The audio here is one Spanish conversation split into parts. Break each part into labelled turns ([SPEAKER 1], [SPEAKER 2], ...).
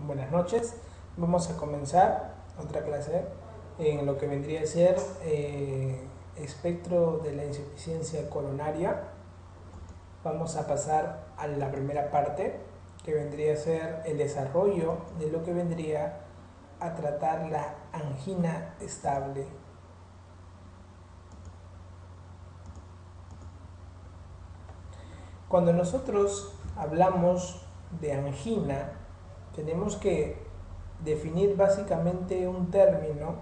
[SPEAKER 1] Buenas noches. Vamos a comenzar otra clase en lo que vendría a ser espectro de la insuficiencia coronaria. Vamos a pasar a la primera parte, que vendría a ser el desarrollo de lo que vendría a tratar la angina estable. Cuando nosotros hablamos de angina, tenemos que definir básicamente un término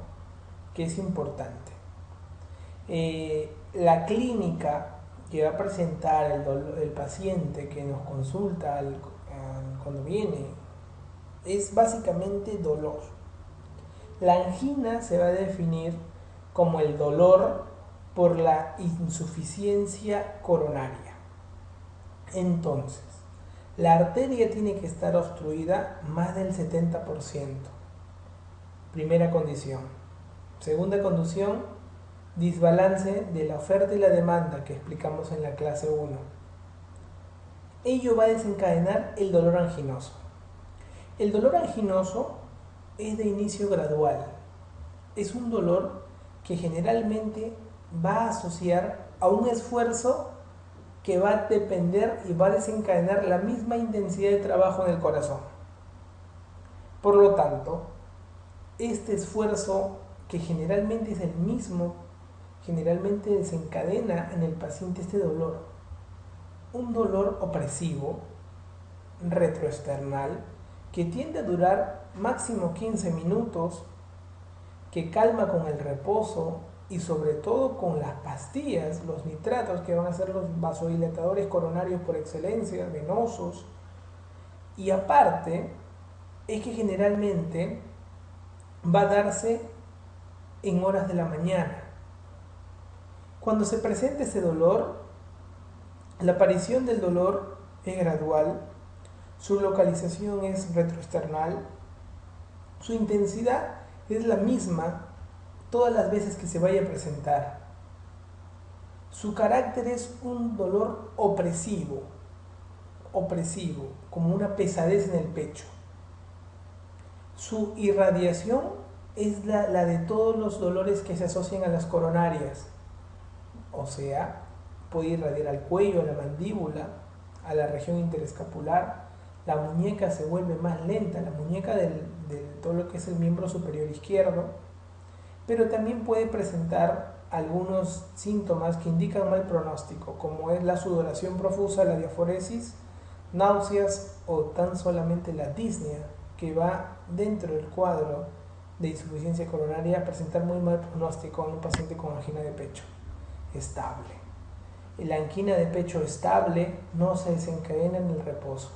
[SPEAKER 1] que es importante. La clínica que va a presentar el paciente que nos consulta cuando viene es básicamente dolor. La angina se va a definir como el dolor por la insuficiencia coronaria. Entonces, la arteria tiene que estar obstruida más del 70%. Primera condición. Segunda condición, desbalance de la oferta y la demanda que explicamos en la clase 1. Ello va a desencadenar el dolor anginoso. El dolor anginoso es de inicio gradual. Es un dolor que generalmente va a asociar a un esfuerzo que va a depender y va a desencadenar la misma intensidad de trabajo en el corazón. Por lo tanto, este esfuerzo, que generalmente es el mismo, generalmente desencadena en el paciente este dolor. Un dolor opresivo, retroesternal, que tiende a durar máximo 15 minutos, que calma con el reposo y sobre todo con las pastillas, los nitratos, que van a ser los vasodilatadores coronarios por excelencia, venosos. Y aparte, es que generalmente va a darse en horas de la mañana. Cuando se presenta ese dolor, la aparición del dolor es gradual, su localización es retroesternal, su intensidad es la misma todas las veces que se vaya a presentar. Su carácter es un dolor opresivo, como una pesadez en el pecho. Su irradiación es la de todos los dolores que se asocian a las coronarias. O sea, puede irradiar al cuello, a la mandíbula, a la región interescapular. La muñeca se vuelve más lenta, la muñeca de todo lo que es el miembro superior izquierdo, pero también puede presentar algunos síntomas que indican mal pronóstico, como es la sudoración profusa, la diaforesis, náuseas o tan solamente la disnea, que va dentro del cuadro de insuficiencia coronaria a presentar muy mal pronóstico en un paciente con angina de pecho estable. La angina de pecho estable no se desencadena en el reposo,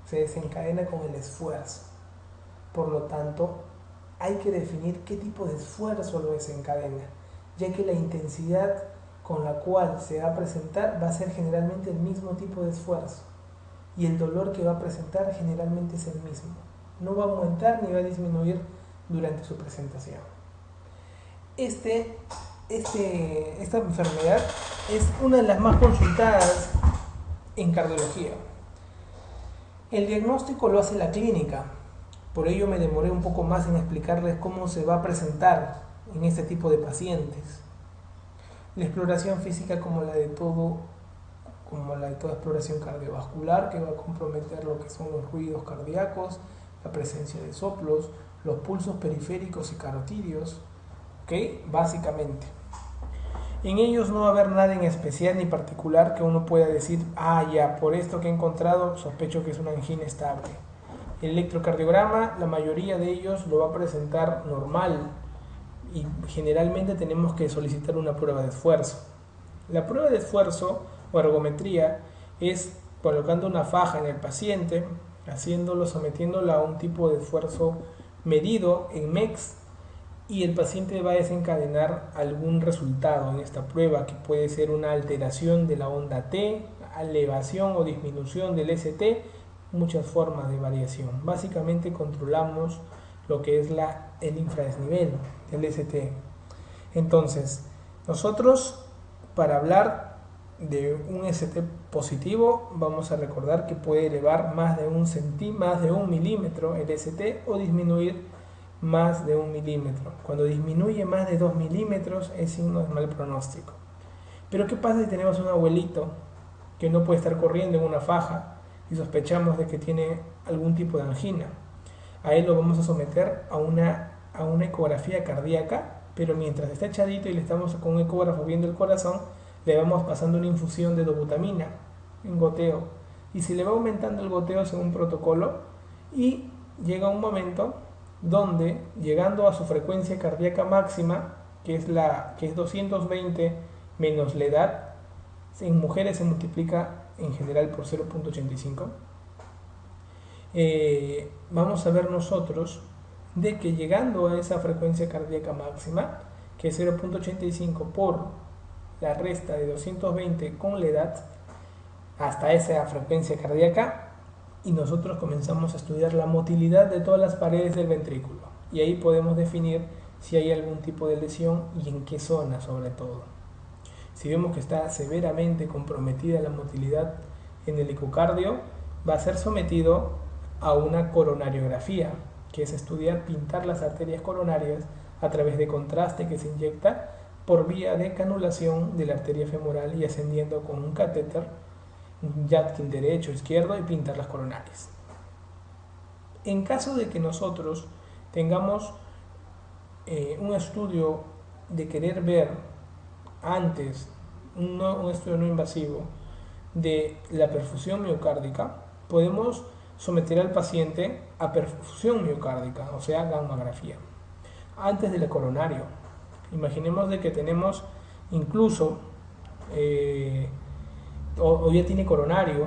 [SPEAKER 1] se desencadena con el esfuerzo. Por lo tanto, hay que definir qué tipo de esfuerzo lo desencadena, ya que la intensidad con la cual se va a presentar va a ser generalmente el mismo tipo de esfuerzo y el dolor que va a presentar generalmente es el mismo. No va a aumentar ni va a disminuir durante su presentación. Esta enfermedad es una de las más consultadas en cardiología. El diagnóstico lo hace la clínica, por ello me demoré un poco más en explicarles cómo se va a presentar en este tipo de pacientes. La exploración física, como la de toda exploración cardiovascular, que va a comprometer lo que son los ruidos cardíacos, la presencia de soplos, los pulsos periféricos y carotídeos, ¿ok? Básicamente. En ellos no va a haber nada en especial ni particular que uno pueda decir, ya, por esto que he encontrado, sospecho que es una angina estable. El electrocardiograma, la mayoría de ellos lo va a presentar normal y generalmente tenemos que solicitar una prueba de esfuerzo. La prueba de esfuerzo o ergometría es colocando una faja en el paciente, sometiéndolo a un tipo de esfuerzo medido en MEX, y el paciente va a desencadenar algún resultado en esta prueba, que puede ser una alteración de la onda T, elevación o disminución del ST, muchas formas de variación. Básicamente controlamos lo que es el infradesnivel, el ST. Entonces, nosotros, para hablar de un ST positivo, vamos a recordar que puede elevar más de un milímetro el ST o disminuir más de 1 milímetro. Cuando disminuye más de 2 milímetros es signo de mal pronóstico. Pero ¿qué pasa si tenemos un abuelito que no puede estar corriendo en una faja y sospechamos de que tiene algún tipo de angina? A él lo vamos a someter a una ecografía cardíaca, pero mientras está echadito y le estamos con un ecógrafo viendo el corazón, le vamos pasando una infusión de dobutamina en goteo, y se le va aumentando el goteo según protocolo, y llega un momento donde, llegando a su frecuencia cardíaca máxima, que es 220 menos la edad, en mujeres se multiplica en general por 0.85, vamos a ver nosotros de que llegando a esa frecuencia cardíaca máxima, que es 0.85 por la resta de 220 con la edad, hasta esa frecuencia cardíaca, y nosotros comenzamos a estudiar la motilidad de todas las paredes del ventrículo, y ahí podemos definir si hay algún tipo de lesión y en qué zona sobre todo. Si vemos que está severamente comprometida la motilidad en el ecocardio, va a ser sometido a una coronariografía, que es pintar las arterias coronarias a través de contraste que se inyecta por vía de canulación de la arteria femoral y ascendiendo con un catéter, un Yatkin derecho o izquierdo, y pintar las coronarias. En caso de que nosotros tengamos un estudio de querer ver antes, un estudio no invasivo de la perfusión miocárdica, podemos someter al paciente a perfusión miocárdica, o sea, gammagrafía, antes del coronario. Imaginemos de que tenemos incluso o ya tiene coronario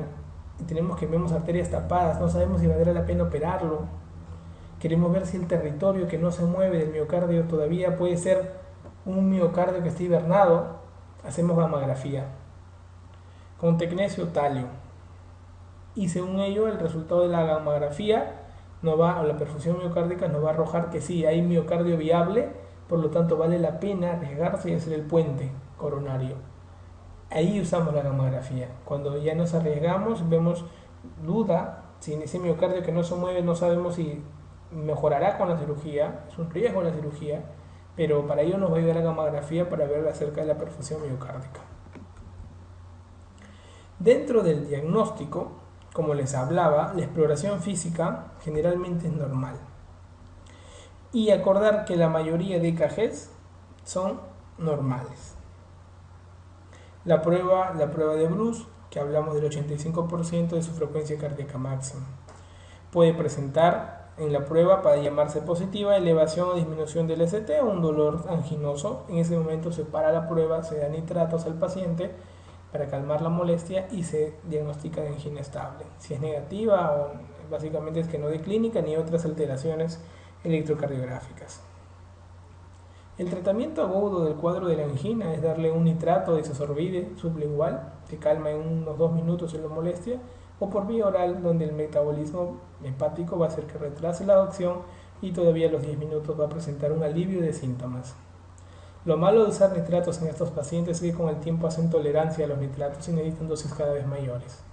[SPEAKER 1] y vemos arterias tapadas, no sabemos si valdrá la pena operarlo, queremos ver si el territorio que no se mueve del miocardio todavía puede ser un miocardio que está hibernado, hacemos gammagrafía con tecnesio talio, y según ello el resultado de la gammagrafía o la perfusión miocárdica nos va a arrojar que sí, hay miocardio viable. Por lo tanto, vale la pena arriesgarse y hacer el puente coronario. Ahí usamos la gammagrafía. Cuando ya nos arriesgamos, vemos duda, si en ese miocardio que no se mueve no sabemos si mejorará con la cirugía, es un riesgo la cirugía, pero para ello nos va a ayudar la gammagrafía para ver acerca de la perfusión miocárdica. Dentro del diagnóstico, como les hablaba, la exploración física generalmente es normal. Y acordar que la mayoría de EKGs son normales. La prueba de Bruce, que hablamos del 85% de su frecuencia cardíaca máxima, puede presentar en la prueba, para llamarse positiva, elevación o disminución del ST o un dolor anginoso. En ese momento se para la prueba, se da nitratos al paciente para calmar la molestia y se diagnostica de angina estable. Si es negativa, o básicamente es que no de clínica ni otras alteraciones electrocardiográficas. El tratamiento agudo del cuadro de la angina es darle un nitrato de isosorbide sublingual que calma en unos 2 minutos la molestia, o por vía oral, donde el metabolismo hepático va a hacer que retrase la adopción y todavía a los 10 minutos va a presentar un alivio de síntomas. Lo malo de usar nitratos en estos pacientes es que con el tiempo hacen tolerancia a los nitratos y necesitan dosis cada vez mayores.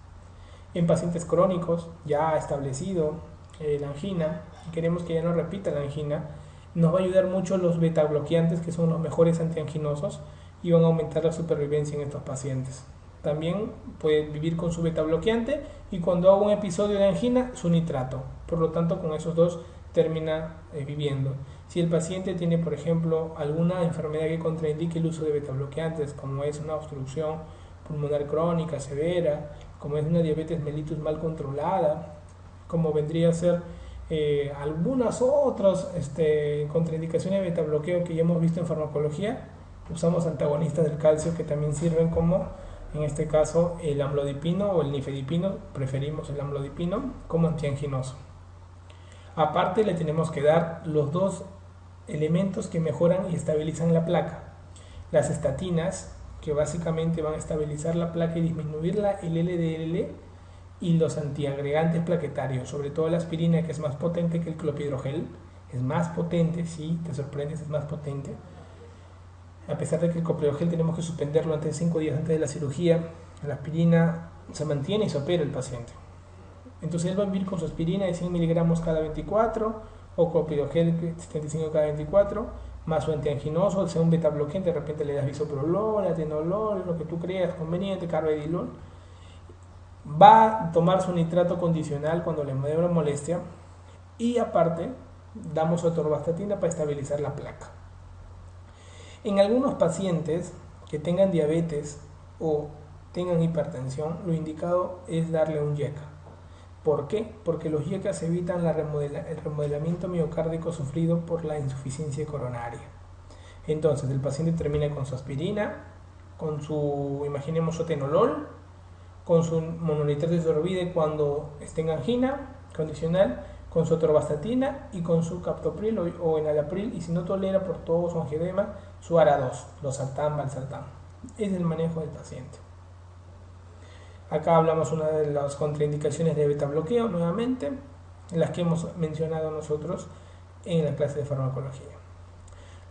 [SPEAKER 1] En pacientes crónicos, ya establecido la angina, y queremos que ya no repita la angina, nos va a ayudar mucho los beta bloqueantes, que son los mejores antianginosos, y van a aumentar la supervivencia en estos pacientes. También puede vivir con su beta bloqueante y cuando haga un episodio de angina, su nitrato. Por lo tanto, con esos dos termina viviendo. Si el paciente tiene, por ejemplo, alguna enfermedad que contraindique el uso de beta bloqueantes, como es una obstrucción pulmonar crónica severa, como es una diabetes mellitus mal controlada, como vendría a ser algunas otras contraindicaciones de beta bloqueo que ya hemos visto en farmacología, usamos antagonistas del calcio que también sirven como, en este caso, el amlodipino o el nifedipino, preferimos el amlodipino como antianginoso. Aparte, le tenemos que dar los dos elementos que mejoran y estabilizan la placa. Las estatinas, que básicamente van a estabilizar la placa y disminuir el LDL, y los antiagregantes plaquetarios, sobre todo la aspirina, que es más potente que el clopidogrel, es más potente, sí, te sorprendes, es más potente. A pesar de que el clopidogrel tenemos que suspenderlo antes de 5 días antes de la cirugía, la aspirina se mantiene y se opera el paciente. Entonces él va a vivir con su aspirina de 100 miligramos cada 24 o clopidogrel 75 cada 24, más su antianginoso, sea un beta bloqueante, de repente le das bisoprolol, atenolol, lo que tú creas conveniente, carvedilol. Va a tomar su nitrato condicional cuando le dé una molestia y aparte damos atorvastatina para estabilizar la placa. En algunos pacientes que tengan diabetes o tengan hipertensión, lo indicado es darle un YECA. ¿Por qué? Porque los YECAs evitan el remodelamiento miocárdico sufrido por la insuficiencia coronaria. Entonces el paciente termina con su aspirina, con su, imaginemos, su atenolol, con su mononitrato de sorbide cuando esté en angina condicional, con su atorvastatina y con su captopril o enalapril, y si no tolera por tos o angioedema, su ARA2, losartán, valsartán. Es el manejo del paciente. Acá hablamos una de las contraindicaciones de beta bloqueo, nuevamente, las que hemos mencionado nosotros en la clase de farmacología.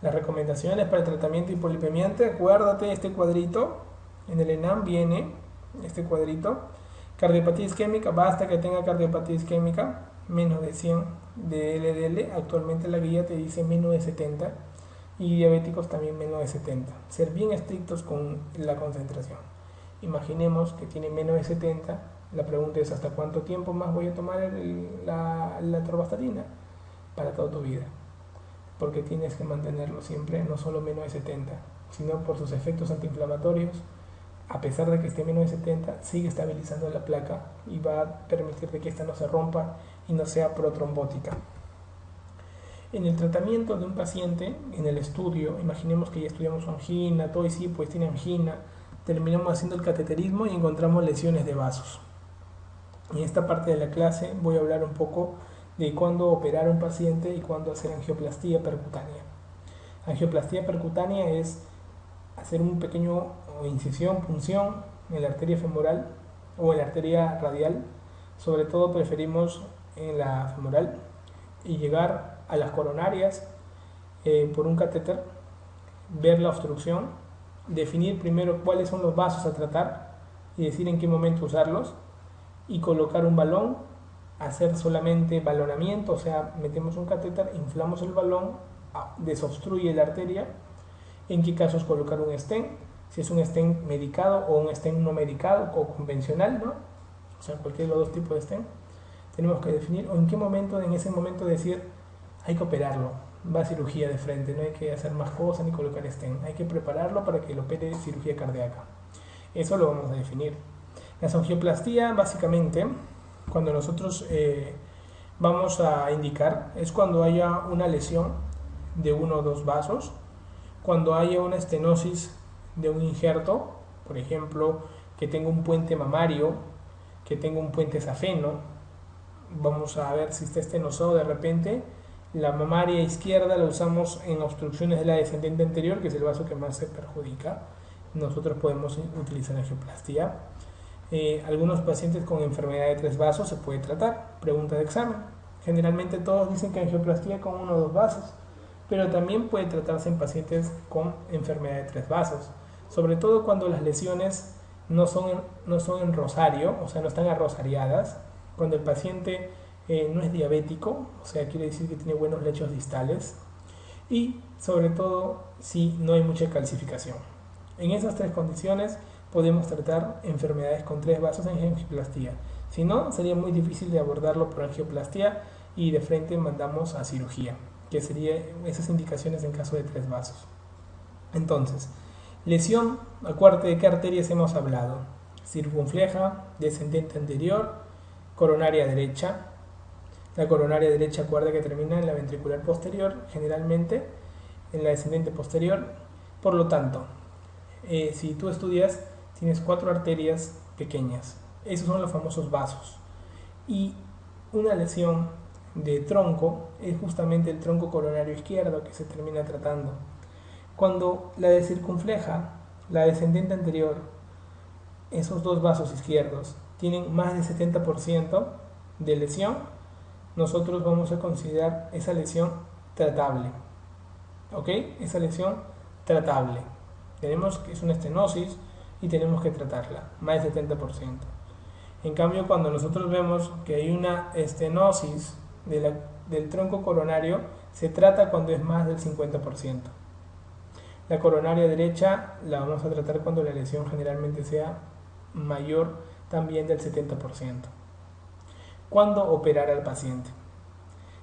[SPEAKER 1] Las recomendaciones para el tratamiento hipolipemiante, acuérdate este cuadrito, en el ENAM viene este cuadrito, cardiopatía isquémica, basta que tenga cardiopatía isquémica, menos de 100 de LDL, actualmente la guía te dice menos de 70, y diabéticos también menos de 70, ser bien estrictos con la concentración. Imaginemos que tiene menos de 70, la pregunta es ¿hasta cuánto tiempo más voy a tomar la atorvastatina? Para toda tu vida, porque tienes que mantenerlo siempre, no solo menos de 70, sino por sus efectos antiinflamatorios. A pesar de que esté menos de 70, sigue estabilizando la placa y va a permitir que esta no se rompa y no sea protrombótica. En el tratamiento de un paciente, en el estudio, imaginemos que ya estudiamos angina, todo y sí, pues tiene angina, terminamos haciendo el cateterismo y encontramos lesiones de vasos. En esta parte de la clase voy a hablar un poco de cuándo operar a un paciente y cuándo hacer angioplastía percutánea. Angioplastía percutánea es hacer un pequeño incisión, punción en la arteria femoral o en la arteria radial, sobre todo preferimos en la femoral, y llegar a las coronarias por un catéter, ver la obstrucción, definir primero cuáles son los vasos a tratar y decir en qué momento usarlos, y colocar un balón, hacer solamente balonamiento, o sea, metemos un catéter, inflamos el balón, desobstruye la arteria. En qué casos colocar un stent, si es un stent medicado o un stent no medicado o convencional, ¿no? O sea, cualquiera de los dos tipos de stent. Tenemos que definir, o en qué momento, en ese momento decir, hay que operarlo, va a cirugía de frente, no hay que hacer más cosas ni colocar stent, hay que prepararlo para que lo opere cirugía cardíaca. Eso lo vamos a definir. La angioplastía, básicamente, cuando nosotros vamos a indicar, es cuando haya una lesión de uno o dos vasos, cuando haya una estenosis de un injerto, por ejemplo, que tenga un puente mamario, que tenga un puente safeno, vamos a ver si está estenosado de repente. La mamaria izquierda la usamos en obstrucciones de la descendente anterior, que es el vaso que más se perjudica. Nosotros podemos utilizar angioplastía. Algunos pacientes con enfermedad de 3 vasos se puede tratar. Pregunta de examen. Generalmente todos dicen que angioplastía con 1 o 2 vasos, pero también puede tratarse en pacientes con enfermedad de 3 vasos, sobre todo cuando las lesiones no son en rosario, o sea, no están arrosariadas, cuando el paciente no es diabético, o sea, quiere decir que tiene buenos lechos distales, y sobre todo si no hay mucha calcificación. En esas 3 condiciones podemos tratar enfermedades con 3 vasos en angioplastía. Si no, sería muy difícil de abordarlo por angioplastía y de frente mandamos a cirugía, que serían esas indicaciones en caso de 3 vasos. Entonces, lesión, acuérdate de qué arterias hemos hablado: circunfleja, descendente anterior, coronaria derecha. La coronaria derecha, acuérdate que termina en la ventricular posterior, generalmente en la descendente posterior. Por lo tanto, si tú estudias, tienes 4 arterias pequeñas, esos son los famosos vasos, y una lesión de tronco es justamente el tronco coronario izquierdo que se termina tratando. Cuando la de circunfleja, la descendente anterior, esos 2 vasos izquierdos tienen más del 70% de lesión, nosotros vamos a considerar esa lesión tratable. ¿Ok? Esa lesión tratable. Tenemos que es una estenosis y tenemos que tratarla, más del 70%. En cambio, cuando nosotros vemos que hay una estenosis del tronco coronario, se trata cuando es más del 50%. La coronaria derecha la vamos a tratar cuando la lesión generalmente sea mayor también del 70%. ¿Cuándo operar al paciente?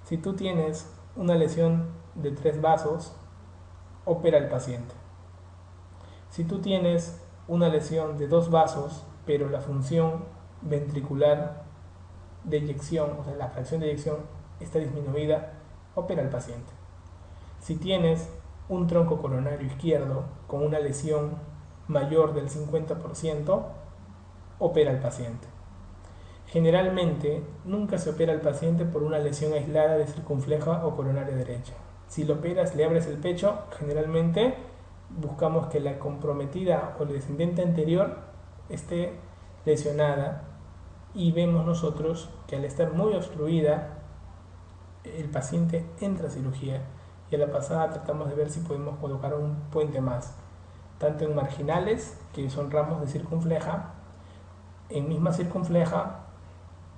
[SPEAKER 1] Si tú tienes una lesión de 3 vasos, opera al paciente. Si tú tienes una lesión de 2 vasos, pero la función ventricular de eyección, o sea, la fracción de eyección está disminuida, opera al paciente. Si tienes un tronco coronario izquierdo con una lesión mayor del 50%, opera al paciente. Generalmente nunca se opera al paciente por una lesión aislada de circunfleja o coronaria derecha. Si lo operas, le abres el pecho, generalmente buscamos que la comprometida o el descendente anterior esté lesionada y vemos nosotros que al estar muy obstruida el paciente entra a cirugía y a la pasada tratamos de ver si podemos colocar un puente más, tanto en marginales, que son ramos de circunfleja, en misma circunfleja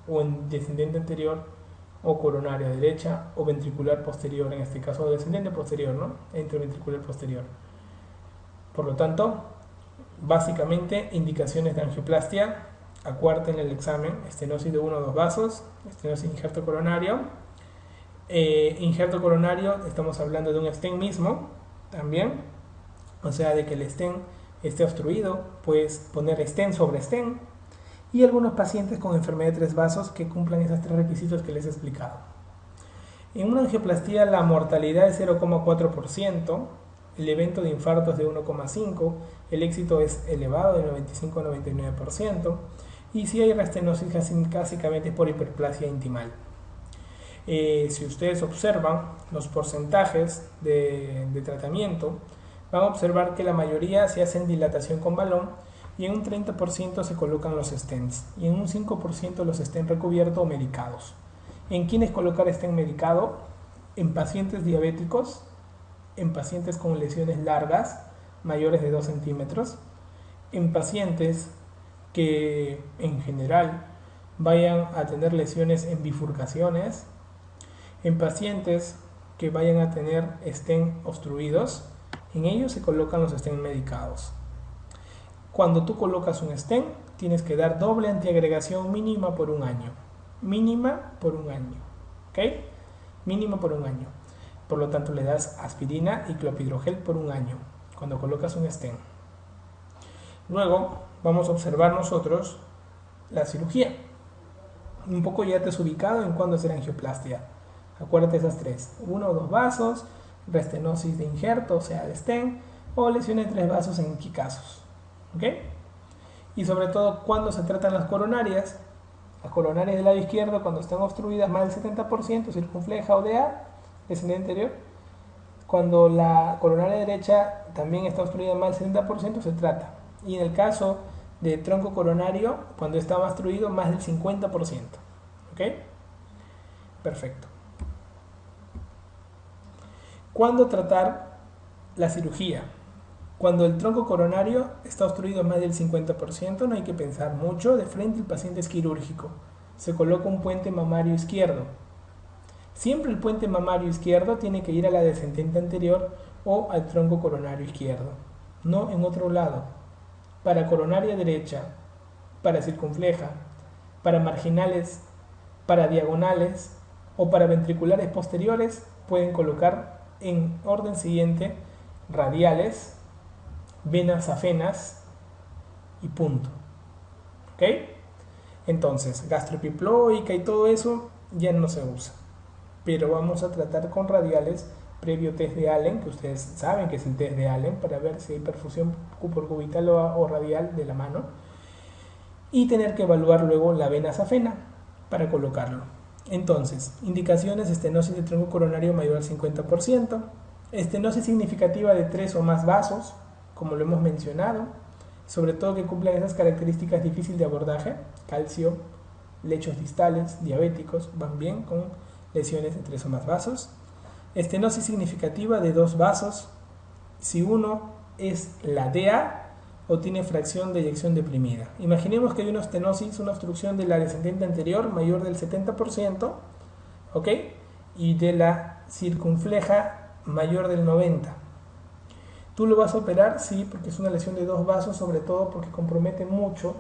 [SPEAKER 1] o en descendente anterior o coronaria derecha o ventricular posterior, en este caso descendente posterior, ¿no? Entroventricular posterior. Por lo tanto, básicamente indicaciones de angioplastia, acuarten el examen, estenosis de 1 o 2 vasos, estenosis injerto coronario. Injerto coronario, estamos hablando de un stent mismo, también, o sea, de que el stent esté obstruido, puedes poner stent sobre stent, y algunos pacientes con enfermedad de 3 vasos que cumplan esos 3 requisitos que les he explicado. En una angioplastía la mortalidad es 0,4%, el evento de infarto es de 1,5%, el éxito es elevado de 95 a 99%, y si hay restenosis básicamente es por hiperplasia intimal. Si ustedes observan los porcentajes de tratamiento, van a observar que la mayoría se hacen dilatación con balón y en un 30% se colocan los stents y en un 5% los stents recubiertos o medicados. ¿En quiénes colocar stent medicado? En pacientes diabéticos, en pacientes con lesiones largas, mayores de 2 centímetros, en pacientes que en general vayan a tener lesiones en bifurcaciones, en pacientes que vayan a tener stent obstruidos, en ellos se colocan los stent medicados. Cuando tú colocas un stent, tienes que dar doble antiagregación mínima por un año. Mínima por un año. ¿Ok? Mínima por un año. Por lo tanto, le das aspirina y clopidogrel por un año cuando colocas un stent. Luego, vamos a observar nosotros la cirugía. Un poco ya te has ubicado en cuándo hacer angioplastia. Acuérdate esas 3. 1 o 2 vasos, restenosis de injerto, o sea, de stent, o lesiones de 3 vasos en qué casos. ¿Ok? Y sobre todo, cuando se tratan las coronarias del lado izquierdo, cuando están obstruidas más del 70%, circunfleja o DA, descendente anterior. Cuando la coronaria derecha también está obstruida más del 70%, se trata. Y en el caso de tronco coronario, cuando está obstruido más del 50%. ¿Ok? Perfecto. ¿Cuándo tratar la cirugía? Cuando el tronco coronario está obstruido más del 50%, no hay que pensar mucho, de frente el paciente es quirúrgico. Se coloca un puente mamario izquierdo. Siempre el puente mamario izquierdo tiene que ir a la descendente anterior o al tronco coronario izquierdo, no en otro lado. Para coronaria derecha, para circunfleja, para marginales, para diagonales o para ventriculares posteriores, pueden colocar en orden siguiente radiales, venas afenas y punto. ¿Ok? Entonces, gastropiploica y todo eso ya no se usa. Pero vamos a tratar con radiales previo test de Allen, que ustedes saben que es el test de Allen, para ver si hay perfusión por cubital o radial de la mano. Y tener que evaluar luego la vena safena para colocarlo. Entonces, indicaciones: estenosis de tronco coronario mayor al 50%, estenosis significativa de 3 o más vasos, como lo hemos mencionado, sobre todo que cumplan esas características difíciles de abordaje, calcio, lechos distales, diabéticos, van bien con lesiones de 3 o más vasos. Estenosis significativa de 2 vasos, si uno es la DA o tiene fracción de eyección deprimida. Imaginemos que hay una estenosis, una obstrucción de la descendente anterior mayor del 70%, ¿ok? Y de la circunfleja mayor del 90%. ¿Tú lo vas a operar? Sí, porque es una lesión de dos vasos, sobre todo porque compromete mucho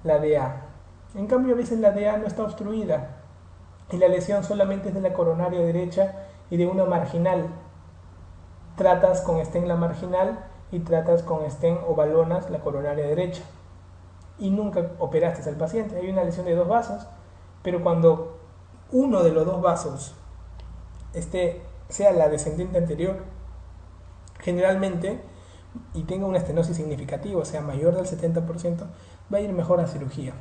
[SPEAKER 1] la DA. En cambio, a veces la DA no está obstruida y la lesión solamente es de la coronaria derecha y de una marginal. Tratas con stent la marginal y tratas con stent o balonas la coronaria derecha. Y nunca operaste al paciente. Hay una lesión de dos vasos, pero cuando uno de los dos vasos sea la descendente anterior, generalmente, y tenga una estenosis significativa, o sea, mayor del 70%, va a ir mejor a cirugía.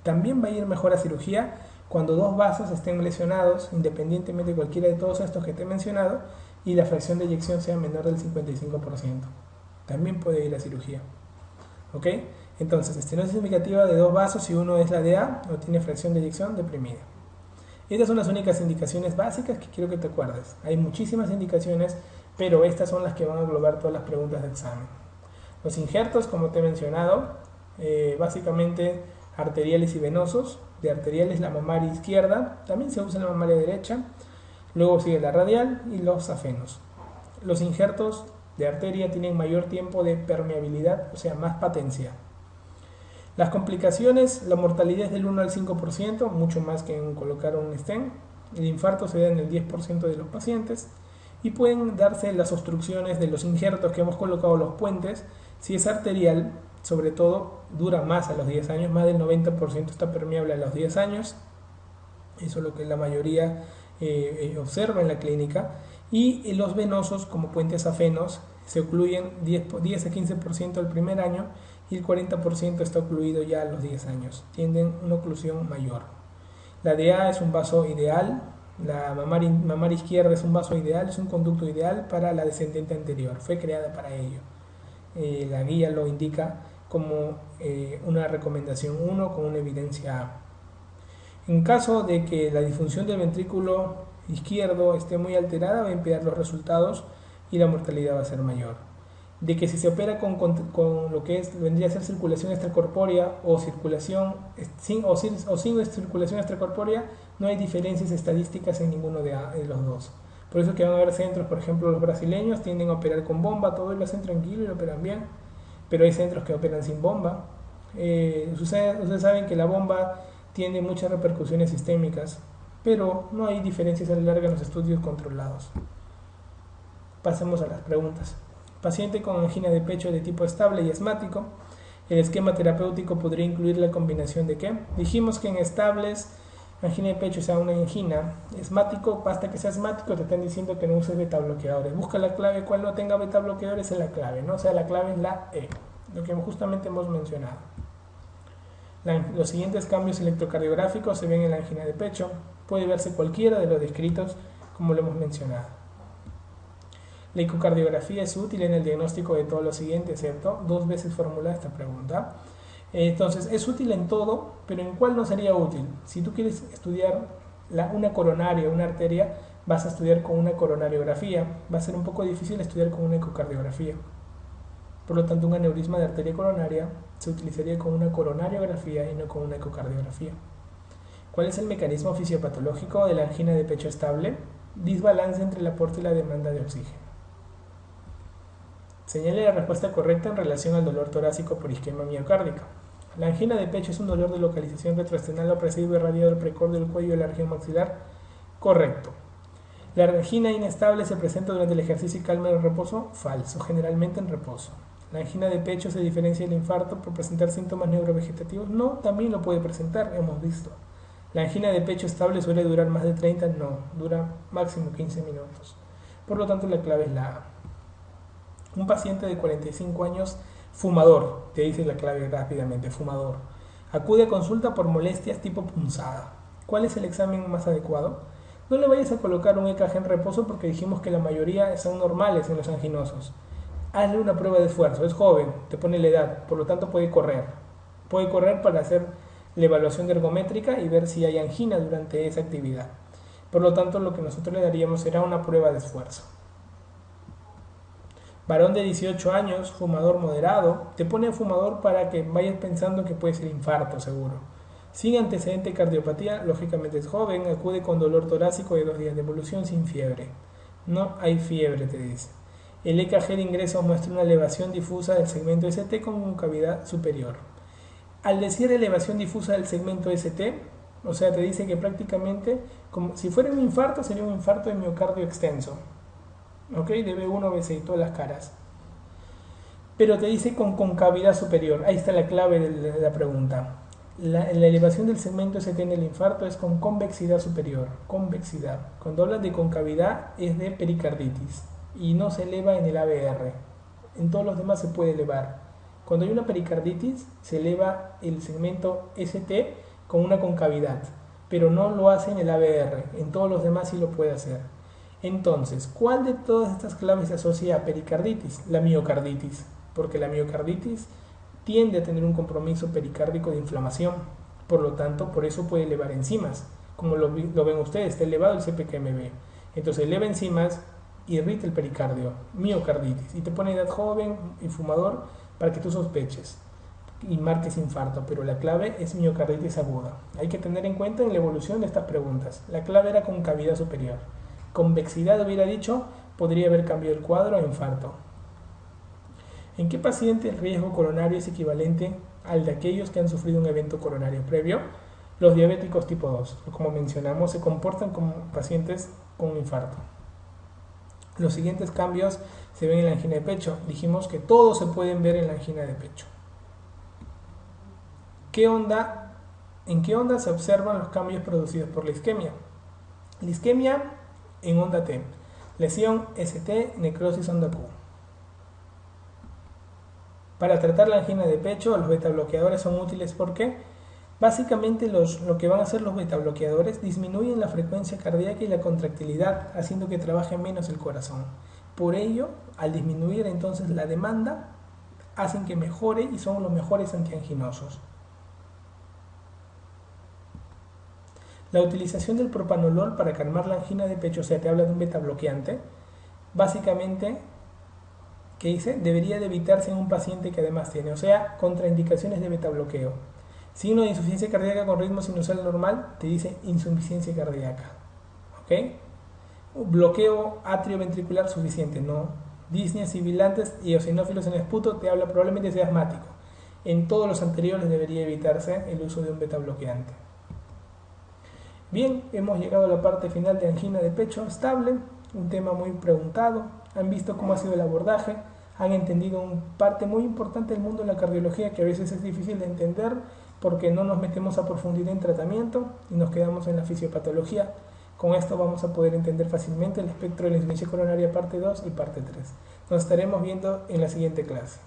[SPEAKER 1] También va a ir mejor a cirugía cuando dos vasos estén lesionados, independientemente de cualquiera de todos estos que te he mencionado, y la fracción de eyección sea menor del 55%. También puede ir a cirugía. ¿Ok? Entonces, estenosis significativa de dos vasos y uno es la DA o tiene fracción de eyección deprimida. Estas son las únicas indicaciones básicas que quiero que te acuerdes. Hay muchísimas indicaciones, pero estas son las que van a englobar todas las preguntas de examen. Los injertos, como te he mencionado, básicamente arteriales y venosos. De arteriales la mamaria izquierda, también se usa la mamaria derecha. Luego sigue la radial y los afenos. Los injertos de arteria tienen mayor tiempo de permeabilidad, o sea, más patencia. Las complicaciones, la mortalidad es del 1 al 5%, mucho más que en colocar un stent. El infarto se da en el 10% de los pacientes y pueden darse las obstrucciones de los injertos que hemos colocado, los puentes. Si es arterial, sobre todo, dura más a los 10 años, más del 90% está permeable a los 10 años. Eso es lo que la mayoría observa en la clínica. Y los venosos, como puentes afenos, se ocluyen 10 a 15% el primer año y el 40% está ocluido ya a los 10 años. Tienden una oclusión mayor. La DA es un vaso ideal, la mamaria izquierda es un vaso ideal, es un conducto ideal para la descendente anterior, fue creada para ello. La guía lo indica como una recomendación 1 con una evidencia A. En caso de que la disfunción del ventrículo izquierdo esté muy alterada, va a empeorar los resultados y la mortalidad va a ser mayor. De que si se opera con lo que vendría a ser circulación extracorpórea o circulación sin circulación extracorpórea, no hay diferencias estadísticas en ninguno de los dos. Por eso que van a haber centros, por ejemplo los brasileños tienden a operar con bomba, todo lo hacen tranquilo y lo operan bien, pero hay centros que operan sin bomba. Ustedes saben que la bomba tiene muchas repercusiones sistémicas, pero no hay diferencias a la larga en los estudios controlados. Pasemos a las preguntas. Paciente con angina de pecho de tipo estable y asmático. El esquema terapéutico podría incluir la combinación de ¿qué? Dijimos que en estables, angina de pecho, o sea, una angina, asmático, basta que sea asmático, te están diciendo que no uses beta bloqueadores. Busca la clave, cual no tenga beta bloqueadores es la clave, ¿no? O sea, la clave es la E, lo que justamente hemos mencionado. Los siguientes cambios electrocardiográficos se ven en la angina de pecho. Puede verse cualquiera de los descritos, como lo hemos mencionado. La ecocardiografía es útil en el diagnóstico de todo lo siguiente, ¿cierto? 2 veces formulada esta pregunta. Entonces, es útil en todo, pero ¿en cuál no sería útil? Si tú quieres estudiar una coronaria, una arteria, vas a estudiar con una coronariografía. Va a ser un poco difícil estudiar con una ecocardiografía. Por lo tanto, un aneurisma de arteria coronaria se utilizaría con una coronariografía y no con una ecocardiografía. ¿Cuál es el mecanismo fisiopatológico de la angina de pecho estable? Desbalance entre el aporte y la demanda de oxígeno. Señale la respuesta correcta en relación al dolor torácico por isquemia miocárdica. La angina de pecho es un dolor de localización retroesternal opresivo irradiado del precordio del cuello y la región maxilar. Correcto. La angina inestable se presenta durante el ejercicio y calma en el reposo. Falso, generalmente en reposo. La angina de pecho se diferencia del infarto por presentar síntomas neurovegetativos. No, también lo puede presentar, hemos visto. La angina de pecho estable suele durar más de 30, no, dura máximo 15 minutos. Por lo tanto, la clave es la A. Un paciente de 45 años, fumador, te dice la clave rápidamente, fumador, acude a consulta por molestias tipo punzada. ¿Cuál es el examen más adecuado? No le vayas a colocar un EKG en reposo porque dijimos que la mayoría son normales en los anginosos. Hazle una prueba de esfuerzo, es joven, te pone la edad, por lo tanto puede correr. Puede correr para hacer la evaluación ergométrica y ver si hay angina durante esa actividad. Por lo tanto, lo que nosotros le daríamos será una prueba de esfuerzo. Varón de 18 años, fumador moderado, te pone fumador para que vayas pensando que puede ser infarto seguro. Sin antecedente de cardiopatía, lógicamente es joven, acude con dolor torácico de 2 días de evolución sin fiebre. No hay fiebre, te dice. El EKG de ingreso muestra una elevación difusa del segmento ST con concavidad superior. Al decir elevación difusa del segmento ST, o sea, te dice que prácticamente, como si fuera un infarto, sería un infarto de miocardio extenso. ¿Ok? De B1, B6, todas las caras. Pero te dice con concavidad superior. Ahí está la clave de la pregunta. La elevación del segmento ST en el infarto es con convexidad superior. Convexidad. Cuando hablas de concavidad es de pericarditis y no se eleva en el ABR. En todos los demás se puede elevar. Cuando hay una pericarditis se eleva el segmento ST con una concavidad, pero no lo hace en el ABR. En todos los demás sí lo puede hacer. Entonces, ¿cuál de todas estas claves se asocia a pericarditis? La miocarditis, porque la miocarditis tiende a tener un compromiso pericárdico de inflamación, por lo tanto, por eso puede elevar enzimas, como lo ven ustedes, está elevado el CPKMB, entonces eleva enzimas, irrita el pericardio, miocarditis, y te pone edad joven y fumador para que tú sospeches y marques infarto, pero la clave es miocarditis aguda. Hay que tener en cuenta en la evolución de estas preguntas, la clave era concavidad superior. Convexidad hubiera dicho, podría haber cambiado el cuadro a infarto. ¿En qué paciente el riesgo coronario es equivalente al de aquellos que han sufrido un evento coronario previo? Los diabéticos tipo 2, como mencionamos, se comportan como pacientes con infarto. Los siguientes cambios se ven en la angina de pecho. Dijimos que todos se pueden ver en la angina de pecho. ¿En qué onda se observan los cambios producidos por la isquemia? La isquemia en onda T, lesión ST, necrosis onda Q. Para tratar la angina de pecho, los betabloqueadores son útiles porque básicamente lo que van a hacer los betabloqueadores disminuyen la frecuencia cardíaca y la contractilidad, haciendo que trabaje menos el corazón. Por ello, al disminuir entonces la demanda, hacen que mejore y son los mejores antianginosos. La utilización del propanolol para calmar la angina de pecho, o sea, te habla de un betabloqueante, básicamente, ¿qué dice? Debería de evitarse en un paciente que además tiene, o sea, contraindicaciones de betabloqueo. Signo de insuficiencia cardíaca con ritmo sinusal normal, te dice insuficiencia cardíaca. ¿Ok? Bloqueo atrioventricular suficiente, no. Disneas sibilantes y eosinófilos en esputo, te habla probablemente sea asmático. En todos los anteriores debería evitarse el uso de un betabloqueante. Bien, hemos llegado a la parte final de angina de pecho estable, un tema muy preguntado. Han visto cómo ha sido el abordaje, han entendido una parte muy importante del mundo de la cardiología que a veces es difícil de entender porque no nos metemos a profundidad en tratamiento y nos quedamos en la fisiopatología. Con esto vamos a poder entender fácilmente el espectro de la insuficiencia coronaria parte 2 y parte 3. Nos estaremos viendo en la siguiente clase.